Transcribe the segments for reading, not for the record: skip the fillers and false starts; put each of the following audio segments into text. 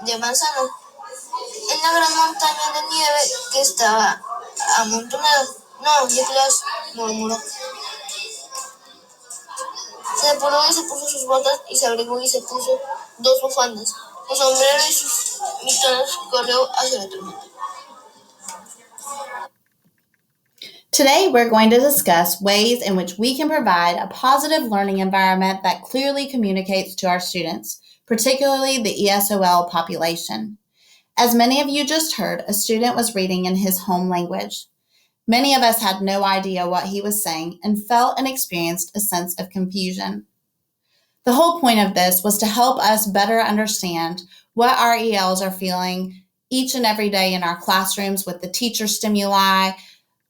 de manzana en la gran montaña de nieve que estaba amontonada. No, Nicolás murmuró. Se apuró y se puso sus botas y se abrigó y se puso dos bufandas, su sombrero y sus mitones. Corrió hacia la tormenta. Today, we're going to discuss ways in which we can provide a positive learning environment that clearly communicates to our students, particularly the ESOL population. As many of you just heard, a student was reading in his home language. Many of us had no idea what he was saying and felt and experienced a sense of confusion. The whole point of this was to help us better understand what our ELs are feeling each and every day in our classrooms with the teacher stimuli,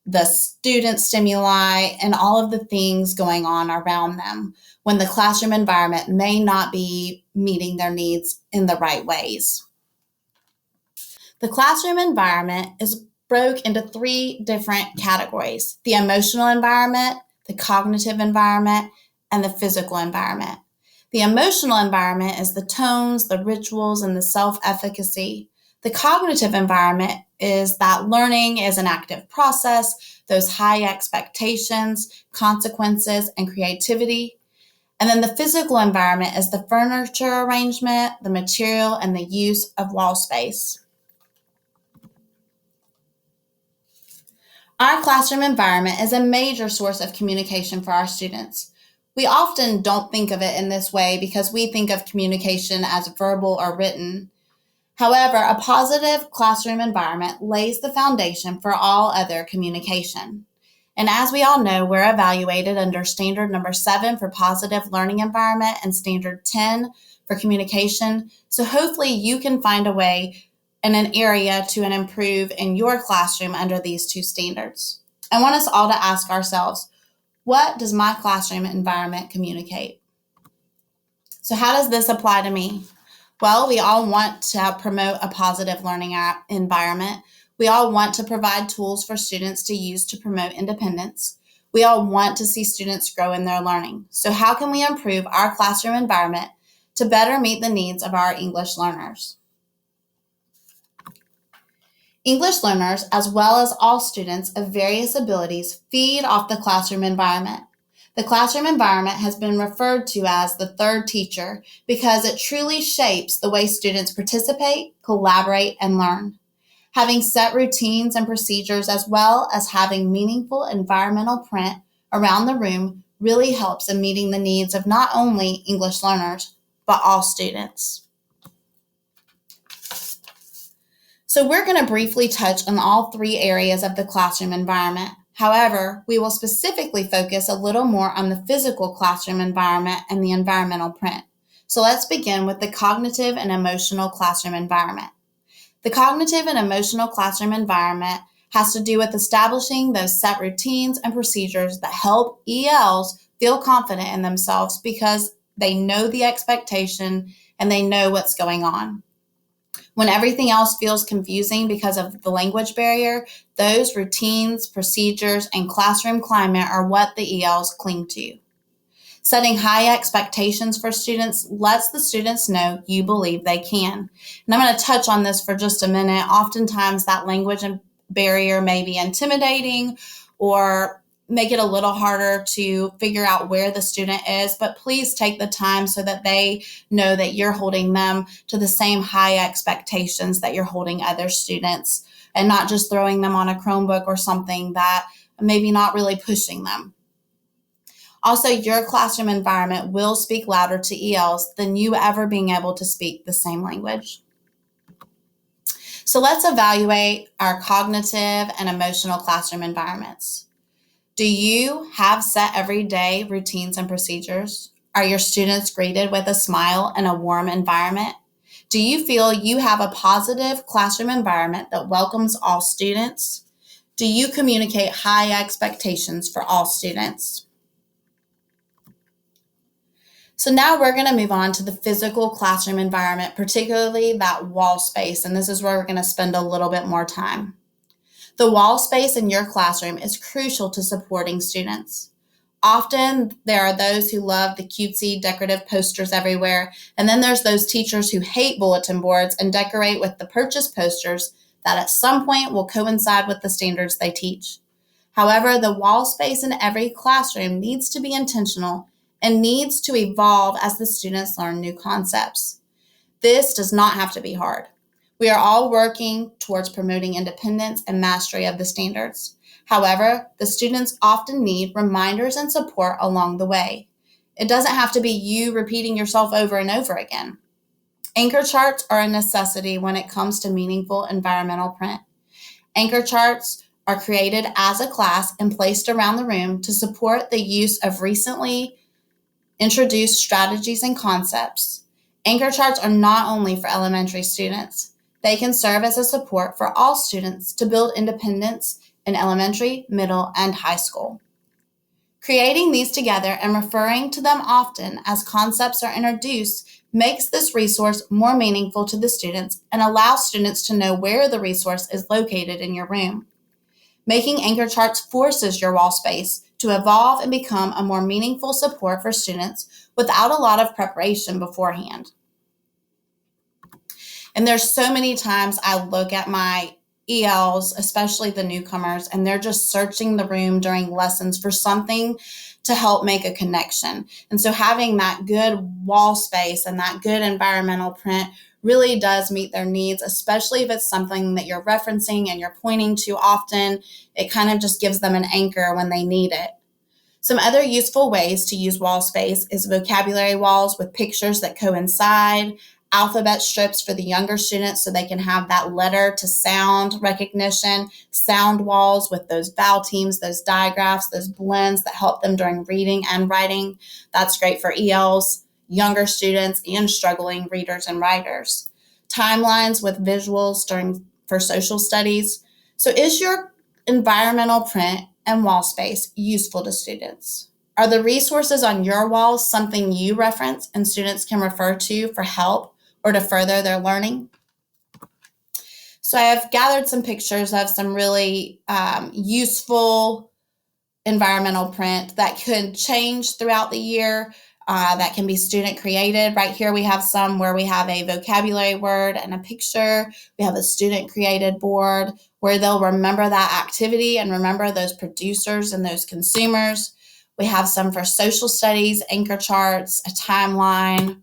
the student stimuli, and all of the things going on around them when the classroom environment may not be meeting their needs in the right ways. The classroom environment is broke into three different categories: the emotional environment, the cognitive environment, and the physical environment. The emotional environment is the tones, the rituals, and the self-efficacy. The cognitive environment is that learning is an active process, those high expectations, consequences, and creativity. And then the physical environment is the furniture arrangement, the material, and the use of wall space. Our classroom environment is a major source of communication for our students. We often don't think of it in this way because we think of communication as verbal or written. However, a positive classroom environment lays the foundation for all other communication. And as we all know, we're evaluated under standard number 7 for positive learning environment and standard 10 for communication. So hopefully you can find a way in an area to improve in your classroom under these two standards. I want us all to ask ourselves, what does my classroom environment communicate? So how does this apply to me? Well, we all want to promote a positive learning environment. We all want to provide tools for students to use to promote independence. We all want to see students grow in their learning. So how can we improve our classroom environment to better meet the needs of our English learners? English learners, as well as all students of various abilities, feed off the classroom environment. The classroom environment has been referred to as the third teacher because it truly shapes the way students participate, collaborate, and learn. Having set routines and procedures, as well as having meaningful environmental print around the room, really helps in meeting the needs of not only English learners, but all students. So we're going to briefly touch on all three areas of the classroom environment. However, we will specifically focus a little more on the physical classroom environment and the environmental print. So let's begin with the cognitive and emotional classroom environment. The cognitive and emotional classroom environment has to do with establishing those set routines and procedures that help ELs feel confident in themselves because they know the expectation and they know what's going on. When everything else feels confusing because of the language barrier, those routines, procedures, and classroom climate are what the ELs cling to. Setting high expectations for students lets the students know you believe they can. And I'm going to touch on this for just a minute. Oftentimes that language barrier may be intimidating or make it a little harder to figure out where the student is, but please take the time so that they know that you're holding them to the same high expectations that you're holding other students and not just throwing them on a Chromebook or something that maybe not really pushing them. Also, your classroom environment will speak louder to ELs than you ever being able to speak the same language. So let's evaluate our cognitive and emotional classroom environments. Do you have set everyday routines and procedures? Are your students greeted with a smile and a warm environment? Do you feel you have a positive classroom environment that welcomes all students? Do you communicate high expectations for all students? So now we're going to move on to the physical classroom environment, particularly that wall space, and this is where we're going to spend a little bit more time. The wall space in your classroom is crucial to supporting students. Often there are those who love the cutesy decorative posters everywhere, and then there's those teachers who hate bulletin boards and decorate with the purchase posters that at some point will coincide with the standards they teach. However, the wall space in every classroom needs to be intentional and needs to evolve as the students learn new concepts. This does not have to be hard. We are all working towards promoting independence and mastery of the standards. However, the students often need reminders and support along the way. It doesn't have to be you repeating yourself over and over again. Anchor charts are a necessity when it comes to meaningful environmental print. Anchor charts are created as a class and placed around the room to support the use of recently introduced strategies and concepts. Anchor charts are not only for elementary students. They can serve as a support for all students to build independence in elementary, middle, and high school. Creating these together and referring to them often as concepts are introduced makes this resource more meaningful to the students and allows students to know where the resource is located in your room. Making anchor charts forces your wall space to evolve and become a more meaningful support for students without a lot of preparation beforehand. And there's so many times I look at my ELs, especially the newcomers, and they're just searching the room during lessons for something to help make a connection. And so having that good wall space and that good environmental print really does meet their needs, especially if it's something that you're referencing and you're pointing to often. It kind of just gives them an anchor when they need it. Some other useful ways to use wall space is vocabulary walls with pictures that coincide, alphabet strips for the younger students so they can have that letter to sound recognition, sound walls with those vowel teams, those digraphs, those blends that help them during reading and writing. That's great for ELs, younger students, and struggling readers and writers. Timelines with visuals for social studies. So is your environmental print and wall space useful to students? Are the resources on your walls something you reference and students can refer to for help or to further their learning? So I have gathered some pictures of some really useful environmental print that could change throughout the year, that can be student created. Right here we have some where we have a vocabulary word and a picture. We have a student created board where they'll remember that activity and remember those producers and those consumers. We have some for social studies, anchor charts, a timeline.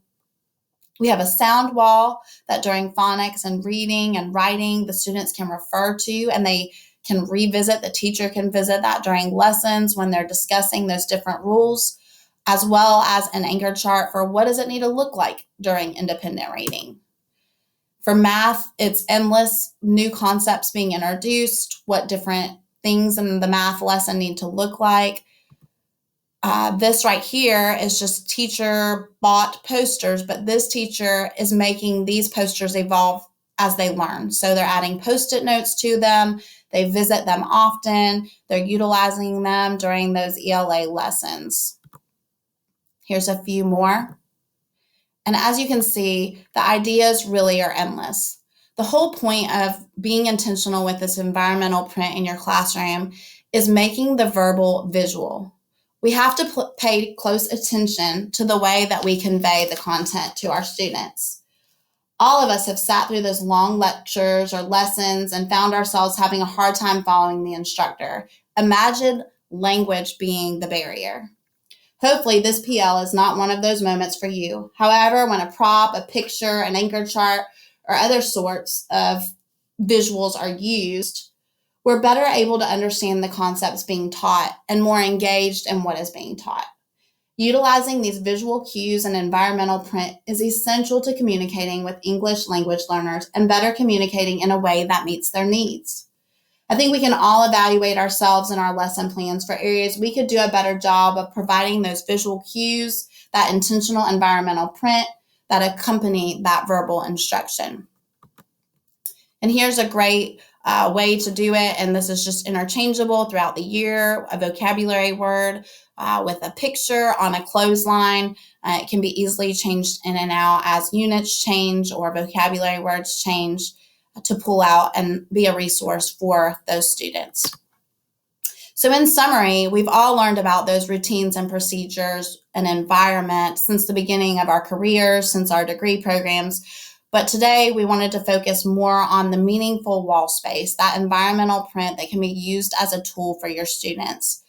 We have a sound wall that during phonics and reading and writing, the students can refer to and they can revisit. The teacher can visit that during lessons when they're discussing those different rules, as well as an anchor chart for what does it need to look like during independent reading. For math, it's endless new concepts being introduced, what different things in the math lesson need to look like. This right here is just teacher bought posters, but this teacher is making these posters evolve as they learn. So they're adding Post-it notes to them. They visit them often. They're utilizing them during those ELA lessons. Here's a few more. And as you can see, the ideas really are endless. The whole point of being intentional with this environmental print in your classroom is making the verbal visual. We have to pay close attention to the way that we convey the content to our students. All of us have sat through those long lectures or lessons and found ourselves having a hard time following the instructor. Imagine language being the barrier. Hopefully, this PL is not one of those moments for you. However, when a prop, a picture, an anchor chart, or other sorts of visuals are used, we're better able to understand the concepts being taught and more engaged in what is being taught. Utilizing these visual cues and environmental print is essential to communicating with English language learners and better communicating in a way that meets their needs. I think we can all evaluate ourselves and our lesson plans for areas we could do a better job of providing those visual cues, that intentional environmental print that accompany that verbal instruction. And here's a great way to do it, and this is just interchangeable throughout the year, a vocabulary word with a picture on a clothesline. It can be easily changed in and out as units change or vocabulary words change to pull out and be a resource for those students. So in summary, we've all learned about those routines and procedures and environment since the beginning of our careers, since our degree programs. But today we wanted to focus more on the meaningful wall space, that environmental print that can be used as a tool for your students.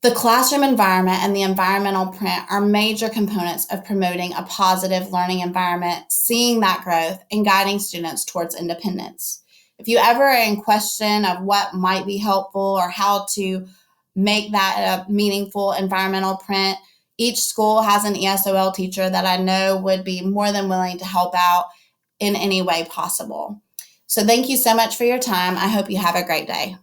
The classroom environment and the environmental print are major components of promoting a positive learning environment, seeing that growth, and guiding students towards independence. If you ever are in question of what might be helpful or how to make that a meaningful environmental print, each school has an ESOL teacher that I know would be more than willing to help out in any way possible. So thank you so much for your time. I hope you have a great day.